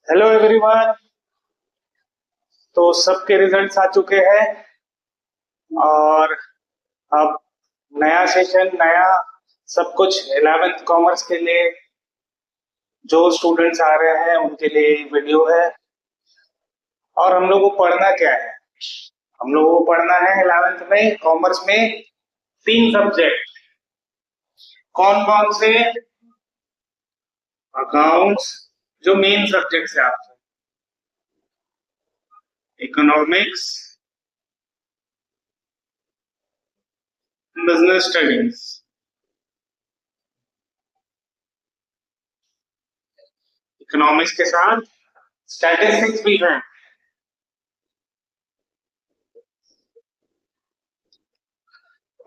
Hello everyone. तो सबके results आ चुके हैं और अब नया सेशन नया सब कुछ 11th कॉमर्स के लिए जो स्टूडेंट्स आ रहे हैं उनके लिए वीडियो है। और हम लोग को पढ़ना क्या है? हम लोगों को पढ़ना है 11th में कॉमर्स में तीन सब्जेक्ट। कौन कौन से? अकाउंट्स जो मेन सब्जेक्ट है आपके, इकोनॉमिक्स, बिजनेस स्टडीज। इकोनॉमिक्स के साथ स्टैटिस्टिक्स भी है।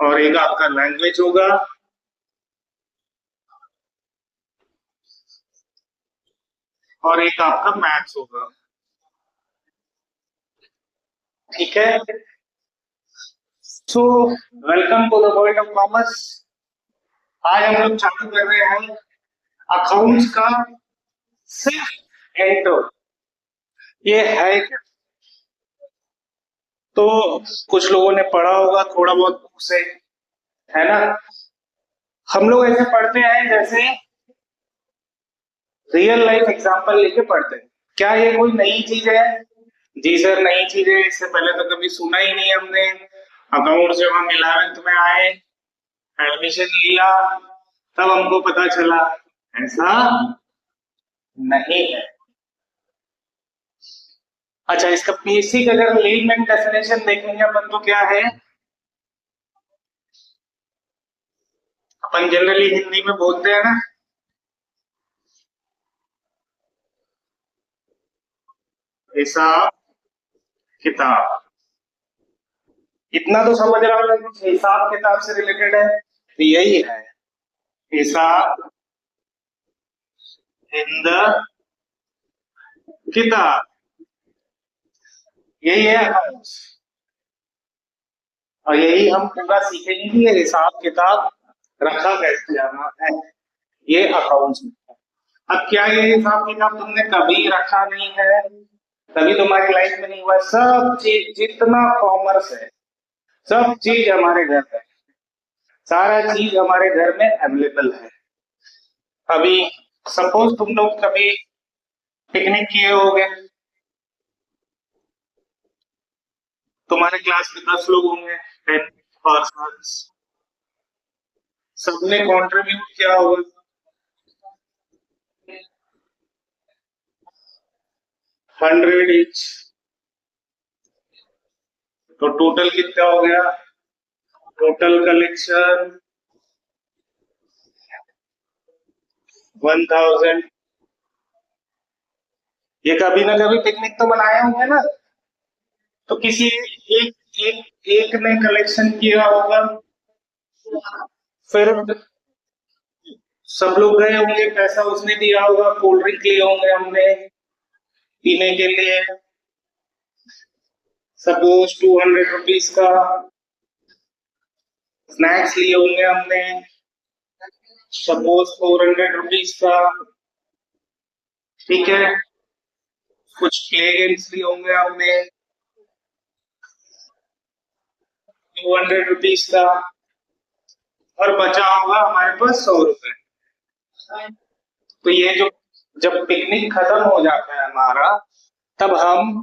और एक आपका लैंग्वेज होगा। और एक आपका मैथ्स होगा। ठीक है। So welcome to the world of commerce. आज हम लोग चालू कर रहे हैं अकाउंट्स का सिर्फ इंट्रो। ये है क्या? तो कुछ लोगों ने पढ़ा होगा थोड़ा बहुत बुक से, है ना? हम लोग ऐसे पढ़ते हैं जैसे रियल लाइफ एग्जांपल लेके पढ़ते हैं। क्या ये कोई नई चीज है? जी सर, नई चीज है, इससे पहले तो कभी सुना ही नहीं हमने। अकाउंट जब हम 11th में आए, एडमिशन लिया, तब हमको पता चला। ऐसा नहीं है। अच्छा, इसका बेसिक अगर लेमैन डेफिनेशन देखेंगे अपन तो क्या है? अपन जनरली हिंदी में बोलते हैं ना, हिसाब किताब। इतना तो समझ रहा हूँ कि हिसाब किताब से रिलेटेड है, तो यही है हिसाब इन द किताब। यही है अकाउंट्स। और यही हम पूरा सीखेंगे कि ये हिसाब किताब रखा कैसे जाना है, ये अकाउंट्स में। अब क्या ये हिसाब किताब तुमने कभी रखा नहीं है, कभी तुम्हारी लाइफ में नहीं हुआ? सब चीज जितना कॉमर्स है, सब चीज हमारे घर पे है। सारा चीज हमारे घर में अवेलेबल है। अभी सपोज तुम लोग कभी पिकनिक किए होगे, तुम्हारे क्लास में 10 लोग होंगे, 10 पर्सन्स। सबने कंट्रीब्यूट किया होगा 100 ईच। तो टोटल कितना हो गया? Total collection 1000। ये कभी ना कभी पिकनिक तो बनाए होंगे ना? तो किसी एक एक एक ने कलेक्शन किया होगा, फिर सब लोग गए होंगे, पैसा उसने दिया होगा, कोल्ड ड्रिंक लिए होंगे हमने पीने के लिए, सपोज 200 रुपीज का। स्नैक्स लिए होंगे हमने, सपोज 400 रुपीज का। ठीक है। कुछ प्ले गेम्स लिए होंगे हमने, 200 रुपीज का। और बचा होगा हमारे पास 100 रुपए। तो ये जो जब पिकनिक खत्म हो जाता है हमारा, तब हम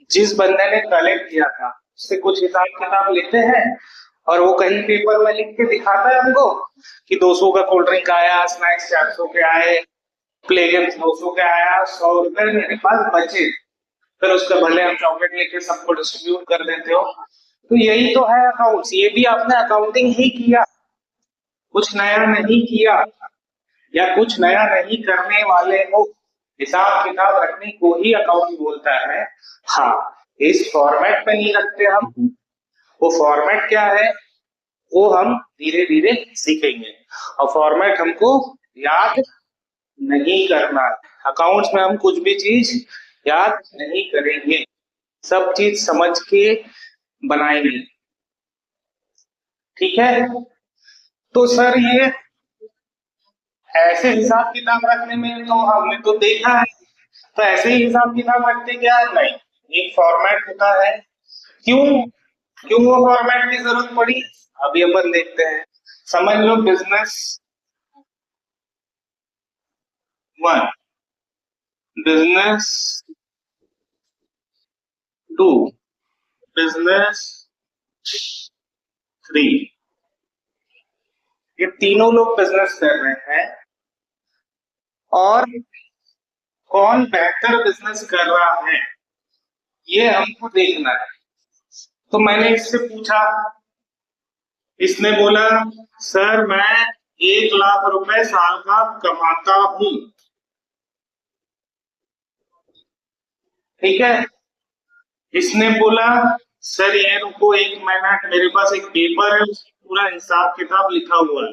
जिस बंदे ने कलेक्ट किया था उससे कुछ हिसाब किताब लेते हैं, और वो कहीं पेपर में लिख के दिखाता है हमको कि 200 का कोल्ड ड्रिंक आया, स्नैक्स 400 के आए, प्ले गेम्स 200 के आया, 100 रुपए मेरे पास बचे। फिर उसका भले हम चॉकलेट लेके सबको डिस्ट्रीब्यूट कर देते हो। तो यही तो है अकाउंट्स। ये भी आपने अकाउंटिंग ही किया, कुछ नया नहीं किया या कुछ नया नहीं करने वाले हो। हिसाब किताब रखने को ही अकाउंटिंग बोलता है। हाँ, इस फॉर्मेट में नहीं रखते हम। वो फॉर्मेट क्या है, वो हम धीरे धीरे सीखेंगे। और फॉर्मेट हमको याद नहीं करना। अकाउंट्स में हम कुछ भी चीज याद नहीं करेंगे, सब चीज समझ के बनाएंगे। ठीक है। तो सर ये ऐसे हिसाब किताब रखने में तो हमने तो देखा है तो ऐसे ही हिसाब किताब रखते क्या है? नहीं, एक फॉर्मेट होता है। क्यों क्यों वो फॉर्मेट की जरूरत पड़ी, अभी अपन देखते हैं। समझ लो business one, business two, business three, ये तीनों लोग बिजनेस कर रहे हैं, और कौन बेहतर बिजनेस कर रहा है ये हमको देखना है। तो मैंने इससे पूछा, इसने बोला सर मैं 1 लाख रुपए साल का कमाता हूं। ठीक है, इसने बोला सर ये रुको 1 मिनट, मेरे पास एक पेपर है उसमें पूरा हिसाब किताब लिखा हुआ है,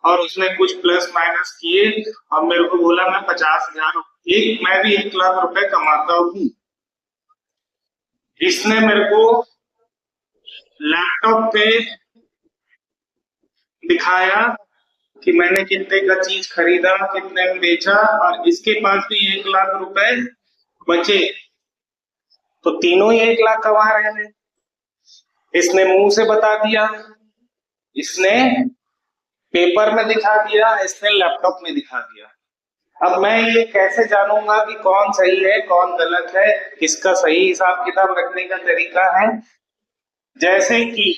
और उसने कुछ प्लस माइनस किए और मेरे को बोला मैं 50,000, एक मैं भी 1 लाख रुपए कमाता हूँ। इसने मेरे को लैपटॉप पे दिखाया कि मैंने कितने का चीज खरीदा, कितने में बेचा, और इसके पास भी 1 लाख रुपए बचे, तो तीनों ही 1 लाख कमा रहे हैं। इसने मुंह से बता दिया, इसने पेपर में दिखा दिया, इसने लैपटॉप में दिखा दिया। अब मैं ये कैसे जानूंगा कि कौन सही है कौन गलत है, किसका सही हिसाब किताब रखने का तरीका है? जैसे कि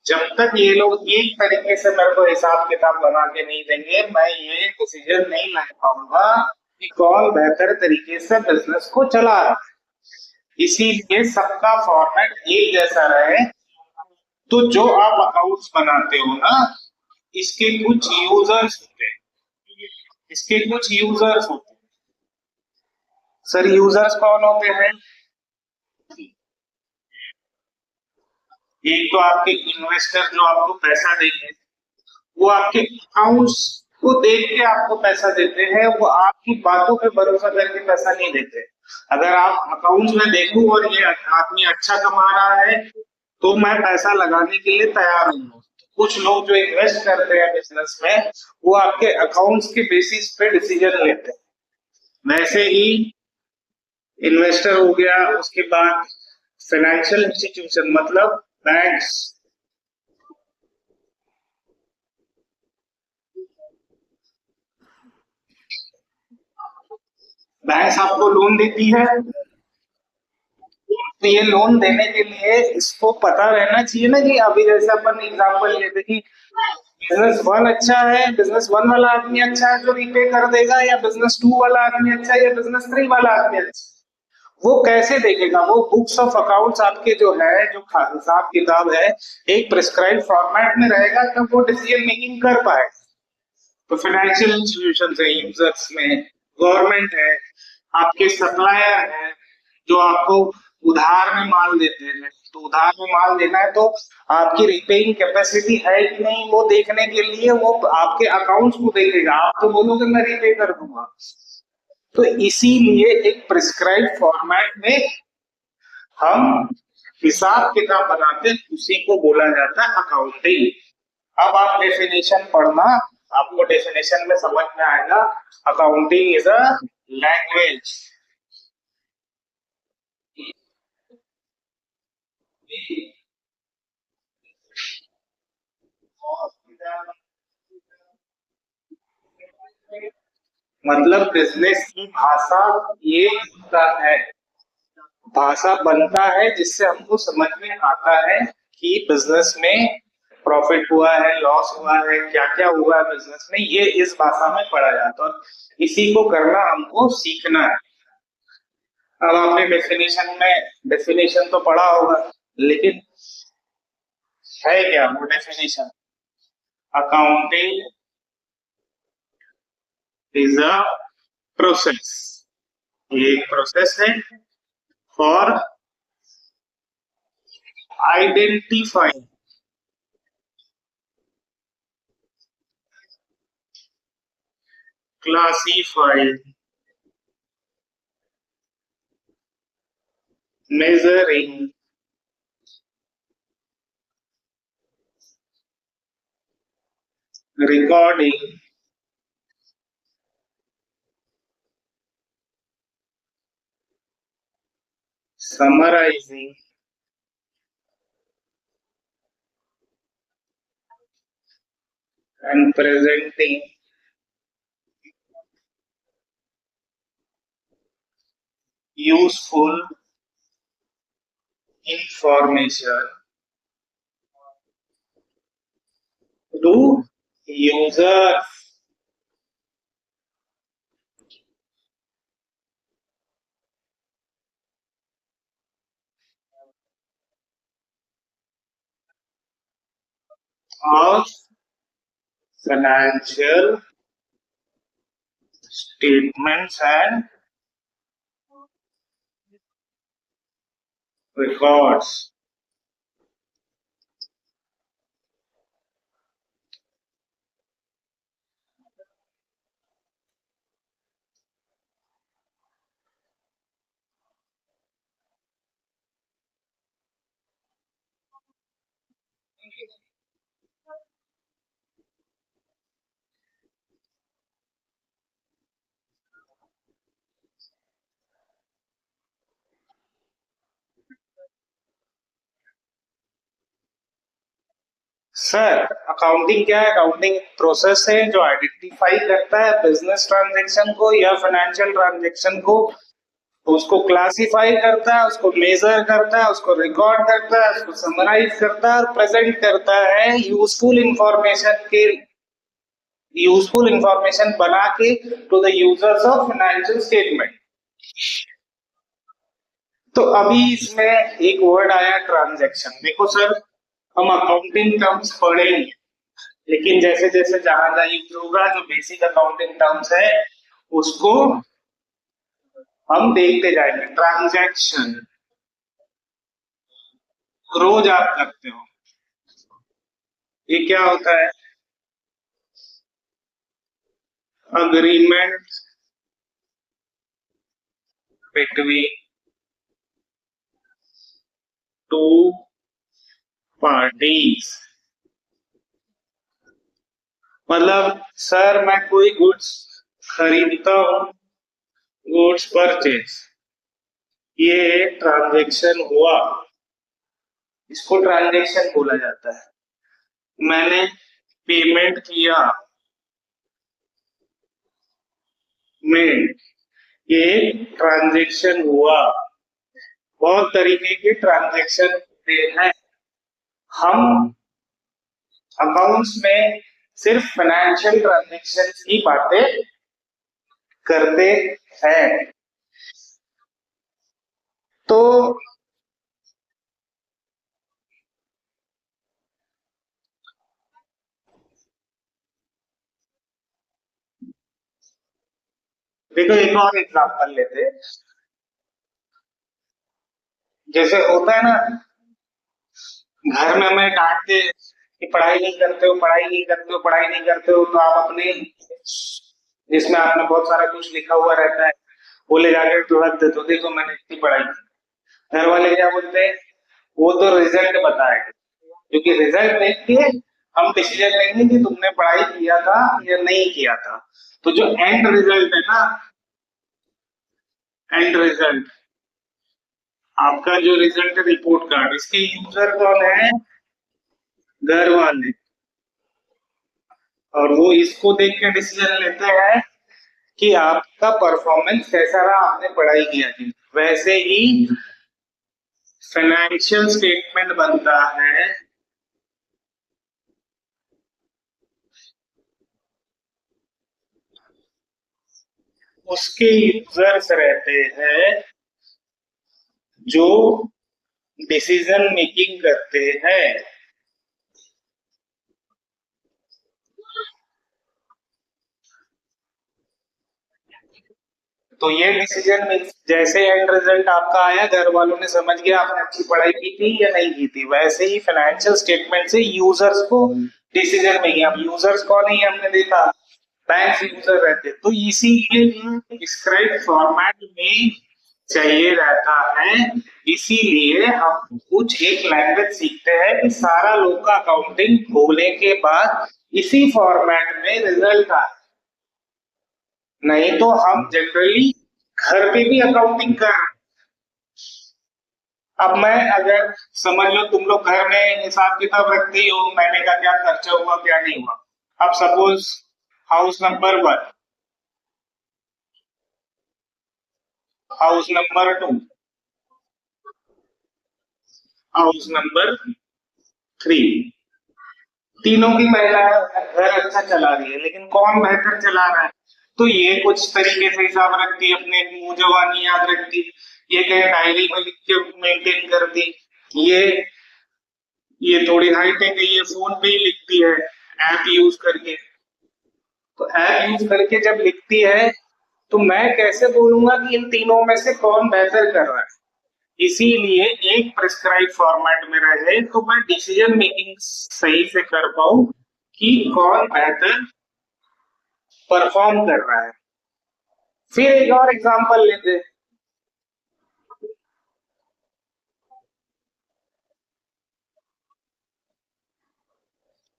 जब तक ये लोग एक तरीके से मेरे को हिसाब किताब बना के नहीं देंगे, मैं ये डिसीजन नहीं ला पाऊंगा कि कौन बेहतर तरीके से बिजनेस को चला रहा है। इसीलिए सबका फॉर्मेट एक जैसा रहे। तो जो आप अकाउंट्स बनाते हो ना, इसके कुछ यूजर्स होते हैं, इसके कुछ यूजर्स होते हैं। सर यूजर्स कौन होते हैं? एक तो आपके इन्वेस्टर जो आपको पैसा देंगे, वो आपके अकाउंट्स को देख के आपको पैसा देते हैं, वो आपकी बातों पे भरोसा करके पैसा नहीं देते। अगर आप अकाउंट्स में देखूं और ये आदमी अच्छा कमा रहा है तो मैं पैसा लगाने के लिए तैयार हूँ। कुछ लोग जो इन्वेस्ट करते हैं बिजनेस में, वो आपके अकाउंट्स के बेसिस पे डिसीजन लेते हैं। वैसे ही इन्वेस्टर हो गया, उसके बाद फाइनेंशियल इंस्टीट्यूशन मतलब बैंक्स, बैंक्स आपको लोन देती है। तो ये लोन देने के लिए इसको पता रहना चाहिए ना कि अभी जैसे अपन एग्जांपल लेते कि बिजनेस वन अच्छा है, बिजनेस वन वाला आदमी अच्छा है जो रीपे कर देगा, या बिजनेस टू वाला आदमी अच्छा है, या बिजनेस थ्री वाला आदमी अच्छा है। वो कैसे देखेगा? वो बुक्स ऑफ अकाउंट्स आपके जो है, जो हिसाब किताब है, एक प्रिस्क्राइब फॉर्मेट में रहेगा, तब वो डिसीजन मेकिंग कर पाएगा। तो फाइनेंशियल इंस्टीट्यूशन है, यूजर्स में गवर्नमेंट है, आपके सप्लायर है जो आपको उधार में माल देते हैं। तो उधार में माल देना है तो आपकी रिपेइंग कैपेसिटी है कि नहीं, वो देखने के लिए वो आपके अकाउंट्स को देखेगा। आप तो बोलोगे मैं रीपे कर दूंगा। तो इसीलिए एक प्रिस्क्राइब फॉर्मेट में हम हिसाब किताब बनाते हैं, उसी को बोला जाता है अकाउंटिंग। अब आप डेफिनेशन पढ़ना, आपको डेफिनेशन में समझ में आएगा। Accounting is a language. मतलब बिजनेस की भाषा ये होता है, भाषा बनता है जिससे हमको समझ में आता है कि बिजनेस में प्रॉफिट हुआ है, लॉस हुआ है, क्या क्या हुआ है बिजनेस में, ये इस भाषा में पढ़ा जाता है। और इसी को करना हमको सीखना है। अब आपने डेफिनेशन तो पढ़ा होगा, लेकिन है क्या वो definition? Accounting is a process, ये एक प्रोसेस है for identifying, classifying, measuring, recording, summarizing, and presenting useful information to users of financial statements and records. Sir, accounting क्या है? अकाउंटिंग प्रोसेस है जो आइडेंटिफाई करता है बिजनेस ट्रांजैक्शन को या फाइनेंशियल ट्रांजैक्शन को, उसको क्लासिफाई करता है, उसको मेजर करता है, उसको रिकॉर्ड करता है, उसको समराइज करता है और प्रेजेंट करता है यूजफुल इंफॉर्मेशन बना के to the users of financial statement. तो अभी इसमें एक वर्ड आया ट्रांजैक्शन। देखो सर, हम अकाउंटिंग टर्म्स पढ़ेंगे, लेकिन जैसे जैसे जहां जहां यूज होगा जो बेसिक अकाउंटिंग टर्म्स है उसको हम देखते जाएंगे। ट्रांजैक्शन रोज आप करते हो, ये क्या होता है? Agreement between two parties. मतलब सर, मैं कोई गुड्स खरीदता हूं, गुड्स परचेज, ये ट्रांजैक्शन हुआ, इसको ट्रांजैक्शन बोला जाता है। मैंने पेमेंट किया, में ये ट्रांजैक्शन हुआ। बहुत तरीके के ट्रांजैक्शन होते हैं। हम अकाउंट्स में सिर्फ फाइनेंशियल ट्रांजैक्शन की बातें करते हैं। तो देखो, एक और एग्जांपल लेते हैं। जैसे होता है ना, घर में हमें डांटते कि पढ़ाई नहीं करते हो, पढ़ाई नहीं करते हो, पढ़ाई नहीं करते हो, तो आप अपने जिसमें आपने बहुत सारा कुछ लिखा हुआ रहता है वो ले जाकर तो रख देते हो, देखो मैंने इतनी पढ़ाई की। घर वाले क्या बोलते हैं? वो तो रिजल्ट बताएगा, क्योंकि रिजल्ट देख के हम डिसीजन लेंगे कि तुमने पढ़ाई किया था या नहीं किया था। तो जो एंड रिजल्ट है ना, एंड रिजल्ट, आपका जो रिजल्ट है रिपोर्ट कार्ड, इसके यूजर कौन है? घर वाले। और वो इसको देख के डिसीजन लेते हैं कि आपका परफॉर्मेंस कैसा रहा, आपने पढ़ाई किया थी। वैसे ही फाइनेंशियल स्टेटमेंट बनता है, उसके यूजर्स रहते हैं जो डिसीजन मेकिंग करते हैं। तो ये डिसीजन जैसे एंड रिजल्ट आपका आया, घर वालों ने समझ गया आपने अच्छी पढ़ाई की थी या नहीं की थी, वैसे ही फाइनेंशियल स्टेटमेंट से यूजर्स को डिसीजन मेकिंग। अब यूजर्स कौन है हमने देखा, बैंक यूजर रहते, तो इसीलिए स्क्रिप्ट फॉर्मेट में चाहिए रहता है। इसीलिए हम कुछ एक लैंग्वेज सीखते हैं कि सारा लोग का अकाउंटिंग होने के बाद इसी फॉर्मेट में रिजल्ट आए। नहीं तो हम जनरली घर पे भी अकाउंटिंग कर रहे हैं। अब मैं अगर समझ लो तुम लोग घर में हिसाब किताब रखते हो, महीने का क्या खर्चा हुआ क्या नहीं हुआ। अब suppose house number 1, house number 2, house number 3, तीनों की महिला घर अच्छा चला रही है, लेकिन कौन बेहतर चला रहा है? तो ये कुछ तरीके से हिसाब रखती है, अपने मुंह जबानी याद रखती है, ये कहीं डायरी में लिख के मेंटेन करती, ये ये थोड़ी हाईटेक है, ये फोन पे ही लिखती है ऐप यूज करके। तो ऐप यूज करके जब लिखती है तो मैं कैसे बोलूंगा कि इन तीनों में से कौन बेहतर कर रहा है? इसीलिए एक प्रिस्क्राइब फॉर्मेट में रहे तो मैं डिसीजन मेकिंग सही से कर पाऊं कि कौन बेहतर परफॉर्म कर रहा है। फिर एक और एग्जांपल लेते हैं।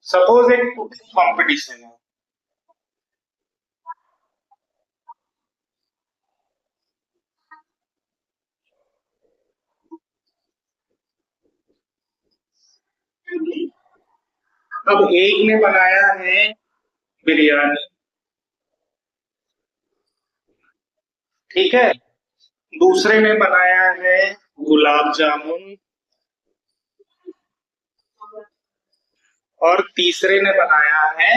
सपोज एक कुकिंग कंपटीशन है। अब एक ने बनाया है बिरयानी, ठीक है, दूसरे ने बनाया है गुलाब जामुन, और तीसरे ने बनाया है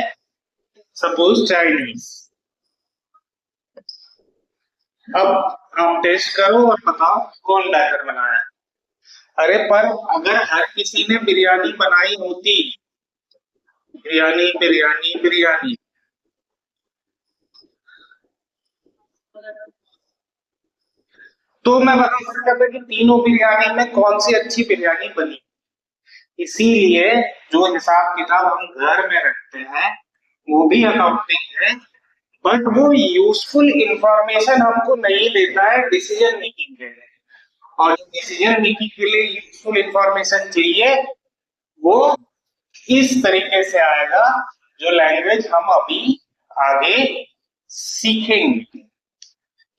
सपोज चाइनीज। अब आप टेस्ट करो और बताओ कौन बेहतर बनाया है। अरे पर अगर हर किसी ने बिरयानी बनाई होती, बिरयानी बिरयानी बिरयानी, तो मैं बता सकता था कि तीनों बिरयानी में कौन सी अच्छी बिरयानी बनी। इसीलिए जो हिसाब किताब हम घर में रखते हैं वो भी अकाउंटिंग है, बट वो यूजफुल इंफॉर्मेशन हमको नहीं देता है डिसीजन मेकिंग के लिए। और डिसीजन मेकिंग के लिए यूजफुल इंफॉर्मेशन चाहिए, वो इस तरीके से आएगा जो लैंग्वेज हम अभी आगे सीखेंगे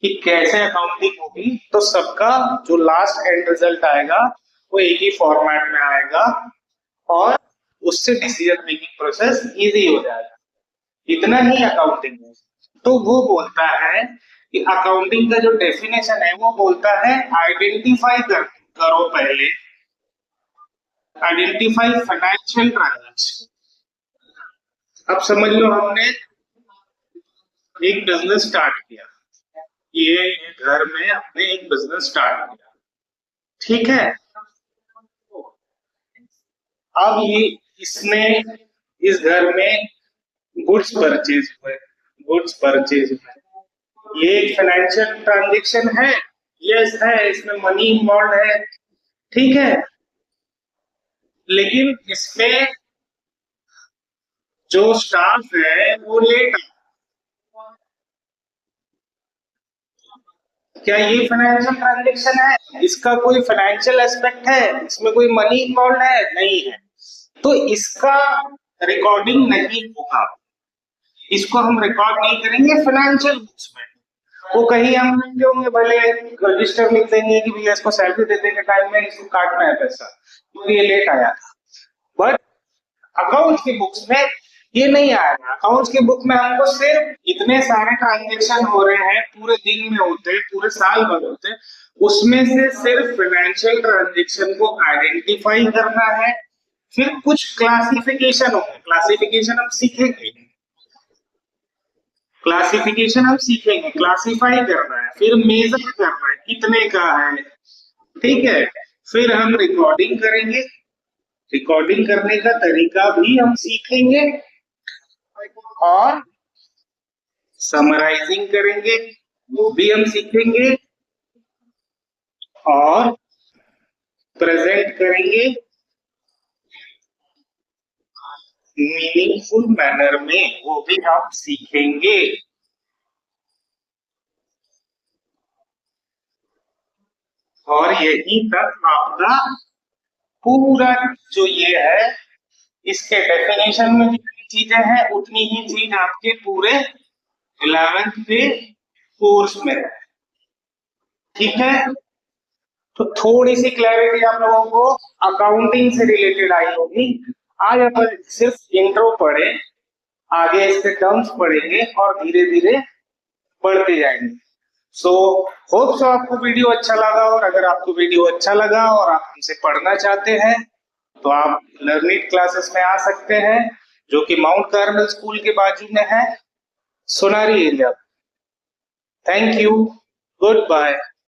कि कैसे अकाउंटिंग होगी। तो सबका जो लास्ट एंड रिजल्ट आएगा वो एक ही फॉर्मेट में आएगा, और उससे डिसीजन मेकिंग प्रोसेस इजी हो जाएगा। इतना ही अकाउंटिंग है। तो वो बोलता है कि अकाउंटिंग का जो डेफिनेशन है वो बोलता है आइडेंटिफाई करो पहले, आइडेंटिफाई फाइनेंशियल ट्रांजैक्शन। अब समझ लो हमने एक बिजनेस स्टार्ट किया, ये घर में अपने एक बिजनेस स्टार्ट किया, ठीक है। अब ये इसने इस घर में गुड्स परचेज हुए, गुड्स परचेज हुए, ये एक फाइनेंशियल ट्रांजेक्शन है। यस है, इसमें मनी इन्वॉल्व है, ठीक है। लेकिन इसमें जो स्टाफ है वो लेट आया। क्या ये फाइनेंशियल ट्रांजेक्शन है? इसका कोई फाइनेंशियल एस्पेक्ट है? इसमें कोई मनी इन्वॉल्व है? नहीं है। तो इसका रिकॉर्डिंग नहीं होगा, इसको हम रिकॉर्ड नहीं करेंगे फाइनेंशियल बुक्स में। वो कहीं हम लिखते होंगे, भले रजिस्टर लिख देंगे कि भैया इसको सैलरी देने के टाइम में इसको काटना है पैसा क्योंकि ये लेट आया था, बट अकाउंट्स की बुक्स में ये नहीं आएगा। अकाउंट्स की बुक में हमको सिर्फ इतने सारे ट्रांजेक्शन हो रहे हैं, पूरे दिन में होते हैं, पूरे साल भर होते हैं, उसमें से सिर्फ फाइनेंशियल ट्रांजेक्शन को आइडेंटिफाई करना है। फिर कुछ क्लासिफिकेशन होंगे, क्लासिफिकेशन हम सीखेंगे, क्लासिफिकेशन हम सीखेंगे, क्लासिफाई करना है, फिर मेजर करना है कितने का है, ठीक है। फिर हम रिकॉर्डिंग करेंगे, रिकॉर्डिंग करने का तरीका भी हम सीखेंगे, और समराइजिंग करेंगे वो भी हम सीखेंगे, और प्रेजेंट करेंगे मीनिंगफुल मैनर में वो भी हम सीखेंगे। और यही तक आपका पूरा जो ये है इसके डेफिनेशन में चीजें हैं उतनी ही चीज आपके पूरे 11th के कोर्स में है। ठीक है, तो थोड़ी सी क्लैरिटी आप लोगों को अकाउंटिंग से रिलेटेड आई होगी। आज अपन सिर्फ इंट्रो पढ़े, आगे इसके टर्म्स पढ़ेंगे और धीरे धीरे बढ़ते जाएंगे। सो होप सो आपको वीडियो अच्छा लगा, और अगर आपको वीडियो अच्छा लगा और आप हमसे पढ़ना चाहते हैं तो आप लर्निंग क्लासेस में आ सकते हैं, जो कि माउंट कार्मल स्कूल के बाजू में है, Sonari area. Thank you, good bye.